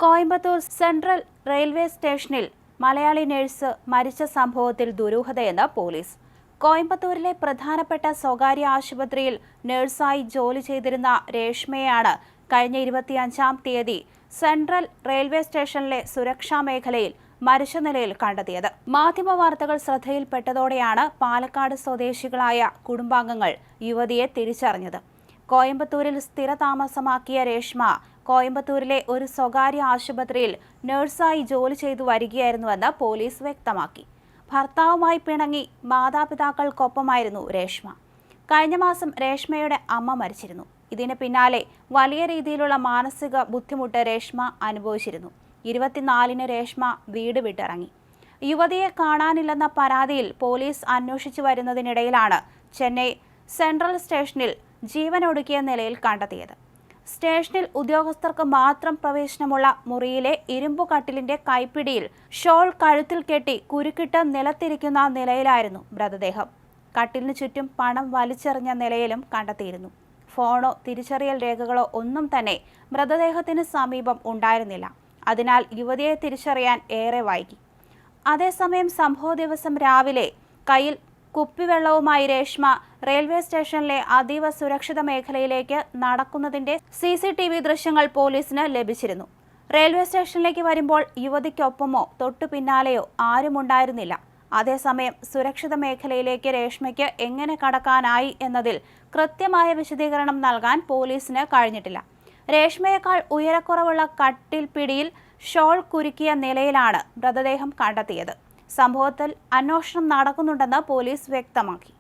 Coimbatore central railway സ്റ്റേഷനിൽ Malayali nurse മരിച്ച സംഭവത്തിൽ ദുരൂഹതയെന്ന് പോലീസ്. കോയമ്പത്തൂരിലെ പ്രധാനപ്പെട്ട സ്വകാര്യ ആശുപത്രിയിൽ നഴ്സായി ജോലി ചെയ്തിരുന്ന രേഷ്മയെയാണ് കഴിഞ്ഞ 25-ാം തീയതി സെൻട്രൽ റെയിൽവേ സ്റ്റേഷനിലെ സുരക്ഷാ മേഖലയിൽ മരിച്ച നിലയിൽ കണ്ടെത്തിയത്. മാധ്യമവാർത്തകൾ ശ്രദ്ധയിൽപ്പെട്ടതോടെയാണ് പാലക്കാട് സ്വദേശികളായ കുടുംബാംഗങ്ങൾ യുവതിയെ തിരിച്ചറിഞ്ഞത്. കോയമ്പത്തൂരിൽ സ്ഥിരതാമസമാക്കിയ രേഷ്മ കോയമ്പത്തൂരിലെ ഒരു സ്വകാര്യ ആശുപത്രിയിൽ നഴ്സായി ജോലി ചെയ്തു വരികയായിരുന്നുവെന്ന് പോലീസ് വ്യക്തമാക്കി. ഭർത്താവുമായി പിണങ്ങി മാതാപിതാക്കൾക്കൊപ്പമായിരുന്നു രേഷ്മ. കഴിഞ്ഞ മാസം രേഷ്മയുടെ അമ്മ മരിച്ചിരുന്നു. ഇതിന് പിന്നാലെ വലിയ രീതിയിലുള്ള മാനസിക ബുദ്ധിമുട്ട് രേഷ്മ അനുഭവിച്ചിരുന്നു. 24-ന് രേഷ്മ വീട് വിട്ടിറങ്ങി. യുവതിയെ കാണാനില്ലെന്ന പരാതിയിൽ പോലീസ് അന്വേഷിച്ചു വരുന്നതിനിടയിലാണ് ചെന്നൈ സെൻട്രൽ സ്റ്റേഷനിൽ ജീവനൊടുക്കിയ നിലയിൽ കണ്ടെത്തിയത്. സ്റ്റേഷനിൽ ഉദ്യോഗസ്ഥർക്ക് മാത്രം പ്രവേശനമുള്ള മുറിയിലെ ഇരുമ്പുകട്ടിലിന്റെ കൈപ്പിടിയിൽ ഷോൾ കഴുത്തിൽ കെട്ടി കുരുക്കിട്ട് നിലത്തിരിക്കുന്ന നിലയിലായിരുന്നു മൃതദേഹം. കട്ടിലിന് ചുറ്റും പണം വലിച്ചെറിഞ്ഞ നിലയിലും കണ്ടെത്തിയിരുന്നു. ഫോണോ തിരിച്ചറിയൽ രേഖകളോ ഒന്നും തന്നെ മൃതദേഹത്തിന് സമീപം ഉണ്ടായിരുന്നില്ല. അതിനാൽ യുവതിയെ തിരിച്ചറിയാൻ ഏറെ വൈകി. അതേസമയം സംഭവ ദിവസം രാവിലെ കയ്യിൽ കുപ്പിവെള്ളവുമായി രേഷ്മ റെയിൽവേ സ്റ്റേഷനിലെ അതീവ സുരക്ഷിത മേഖലയിലേക്ക് നടക്കുന്നതിന്റെ CCTV ദൃശ്യങ്ങൾ പോലീസിന് ലഭിച്ചിരുന്നു. റെയിൽവേ സ്റ്റേഷനിലേക്ക് വരുമ്പോൾ യുവതിക്കൊപ്പമോ തൊട്ടു പിന്നാലെയോ ആരുമുണ്ടായിരുന്നില്ല. അതേസമയം സുരക്ഷിത മേഖലയിലേക്ക് രേഷ്മയ്ക്ക് എങ്ങനെ കടക്കാനായി എന്നതിൽ കൃത്യമായ വിശദീകരണം നൽകാൻ പോലീസിന് കഴിഞ്ഞിട്ടില്ല. രേഷ്മയേക്കാൾ ഉയരക്കുറവുള്ള കട്ടിൽ പിടിയിൽ ഷോൾ കുരുക്കിയ നിലയിലാണ് മൃതദേഹം കണ്ടെത്തിയത്. സംഭവത്തിൽ അന്വേഷണം നടക്കുന്നുണ്ടെന്ന് പോലീസ് വ്യക്തമാക്കി.